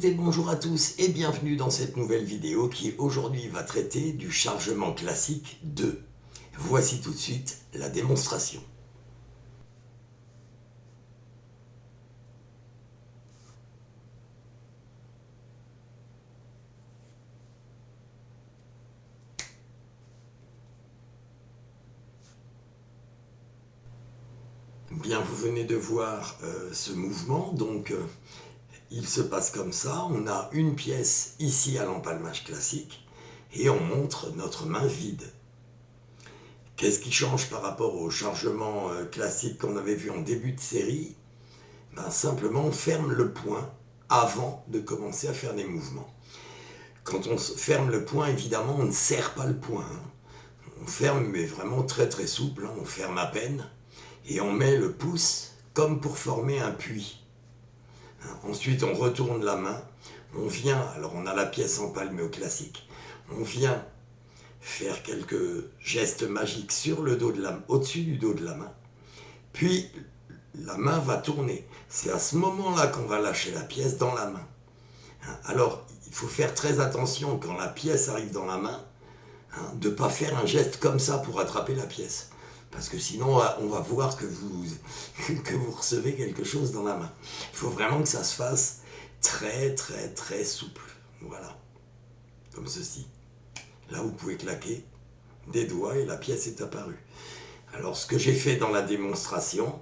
Écoutez, bonjour à tous et bienvenue dans cette nouvelle vidéo qui aujourd'hui va traiter du chargement classique 2. Voici tout de suite la démonstration. Bien, vous venez de voir ce mouvement, donc il se passe comme ça. On a une pièce ici à l'empalmage classique et on montre notre main vide. Qu'est-ce qui change par rapport au chargement classique qu'on avait vu en début de série? Simplement, on ferme le poing avant de commencer à faire des mouvements. Quand on ferme le poing, évidemment, on ne serre pas le poing. On ferme, mais vraiment très très souple, on ferme à peine. Et on met le pouce comme pour former un puits. Ensuite, on retourne la main. On vient, alors on a la pièce empalmée au classique. On vient faire quelques gestes magiques sur le dos de la main, au-dessus du dos de la main. Puis, la main va tourner. C'est à ce moment-là qu'on va lâcher la pièce dans la main. Alors, il faut faire très attention quand la pièce arrive dans la main, de ne pas faire un geste comme ça pour attraper la pièce. Parce que sinon, on va voir que vous recevez quelque chose dans la main. Il faut vraiment que ça se fasse très très très souple. Voilà, comme ceci. Là, vous pouvez claquer des doigts et la pièce est apparue. Alors, ce que j'ai fait dans la démonstration,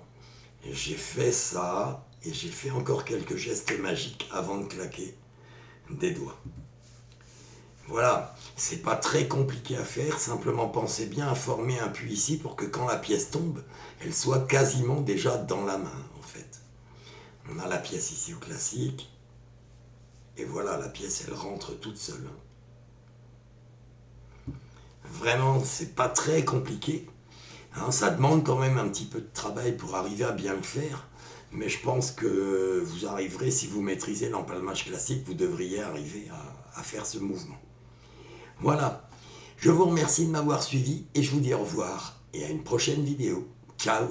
j'ai fait ça et j'ai fait encore quelques gestes magiques avant de claquer des doigts. Voilà, c'est pas très compliqué à faire, simplement pensez bien à former un puits ici pour que quand la pièce tombe, elle soit quasiment déjà dans la main en fait. On a la pièce ici au classique, et voilà, la pièce elle rentre toute seule. Vraiment, c'est pas très compliqué, ça demande quand même un petit peu de travail pour arriver à bien le faire, mais je pense que vous arriverez, si vous maîtrisez l'empalmage classique, vous devriez arriver à faire ce mouvement. Voilà, je vous remercie de m'avoir suivi et je vous dis au revoir et à une prochaine vidéo. Ciao!